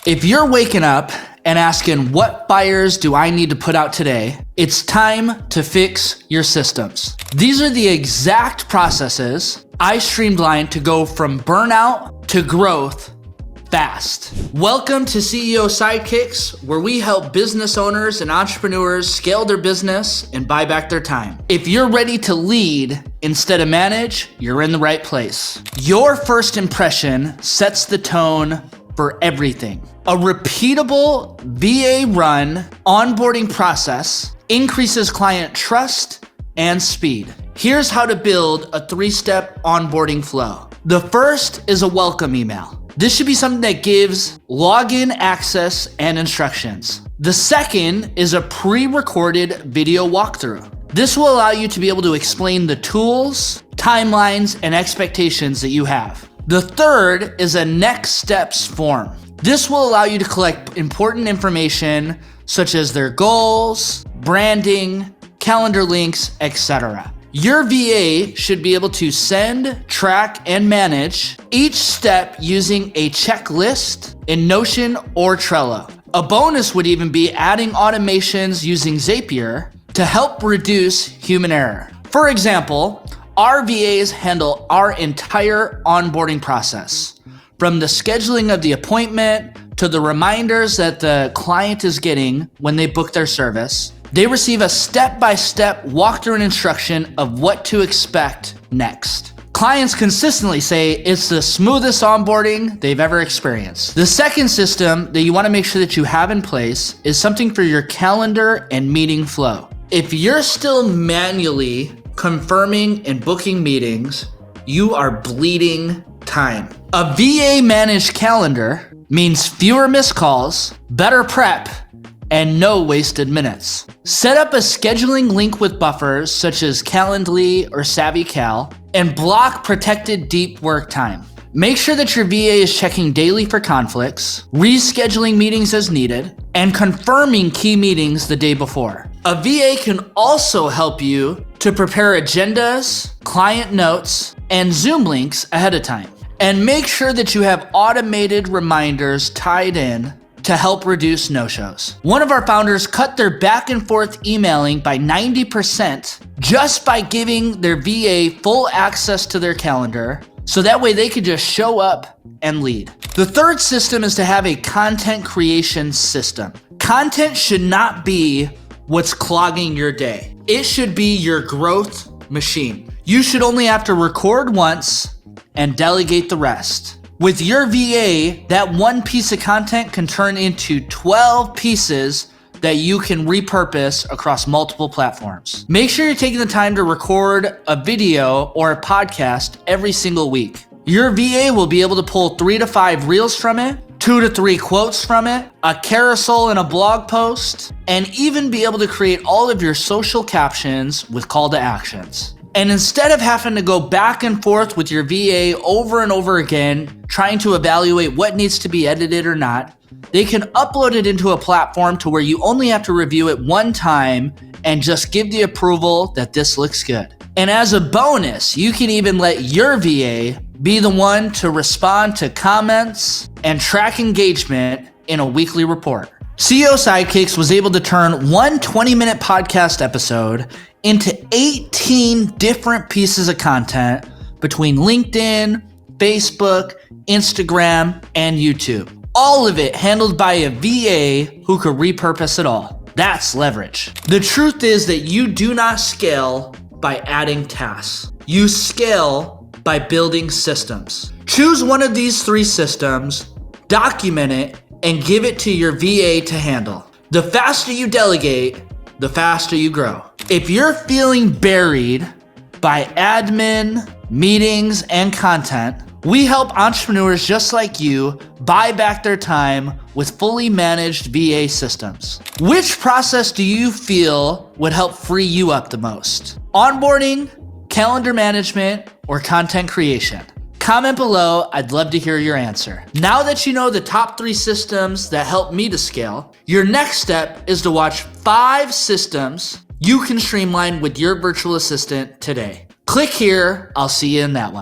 If you're waking up and asking, what fires do I need to put out today? It's time to fix your systems. These are the exact processes I streamlined to go from burnout to growth fast. Welcome to CEO Sidekicks, where we help business owners and entrepreneurs scale their business and buy back their time. If you're ready to lead instead of manage, you're in the right place. Your first impression sets the tone for everything. A repeatable VA-run onboarding process increases client trust and speed. Here's how to build a 3-step onboarding flow. The first is a welcome email. This should be something that gives login access and instructions. The second is a pre-recorded video walkthrough. This will allow you to be able to explain the tools, timelines, and expectations that you have. The third is a next steps form. This will allow you to collect important information such as their goals, branding, calendar links, etc. Your VA should be able to send, track, and manage each step using a checklist in Notion or Trello. A bonus would even be adding automations using Zapier to help reduce human error. For example, our VAs handle our entire onboarding process, from the scheduling of the appointment to the reminders that the client is getting when they book their service. They receive a step-by-step walkthrough and instruction of what to expect next. Clients consistently say it's the smoothest onboarding they've ever experienced. The second system that you want to make sure that you have in place is something for your calendar and meeting flow. If you're still manually confirming and booking meetings, you are bleeding time. A VA managed calendar means fewer missed calls, better prep, and no wasted minutes. Set up a scheduling link with buffers such as Calendly or SavvyCal and block protected deep work time. Make sure that your VA is checking daily for conflicts, rescheduling meetings as needed, and confirming key meetings the day before. A VA can also help you to prepare agendas, client notes, and Zoom links ahead of time. And make sure that you have automated reminders tied in to help reduce no-shows. One of our founders cut their back and forth emailing by 90% just by giving their VA full access to their calendar, so that way they could just show up and lead. The third system is to have a content creation system. Content should not be what's clogging your day. It should be your growth machine. You should only have to record once and delegate the rest. With your VA, that one piece of content can turn into 12 pieces that you can repurpose across multiple platforms. Make sure you're taking the time to record a video or a podcast every single week. Your VA will be able to pull 3 to 5 reels from it, 2 to 3 quotes from it, a carousel in a blog post, and even be able to create all of your social captions with call to actions. And instead of having to go back and forth with your VA over and over again, trying to evaluate what needs to be edited or not, they can upload it into a platform to where you only have to review it one time and just give the approval that this looks good. And as a bonus, you can even let your VA be the one to respond to comments and track engagement in a weekly report. CEO Sidekicks was able to turn one 20-minute podcast episode into 18 different pieces of content between LinkedIn, Facebook, Instagram, and YouTube. All of it handled by a VA who could repurpose it all. That's leverage. The truth is that you do not scale by adding tasks. You scale by building systems. Choose one of these 3 systems, document it, and give it to your VA to handle. The faster you delegate, the faster you grow. If you're feeling buried by admin, meetings, and content, we help entrepreneurs just like you buy back their time with fully managed VA systems. Which process do you feel would help free you up the most? Onboarding, calendar management, or content creation? Comment below, I'd love to hear your answer. Now that you know the top 3 systems that help me to scale, your next step is to watch 5 systems you can streamline with your virtual assistant today. Click here, I'll see you in that one.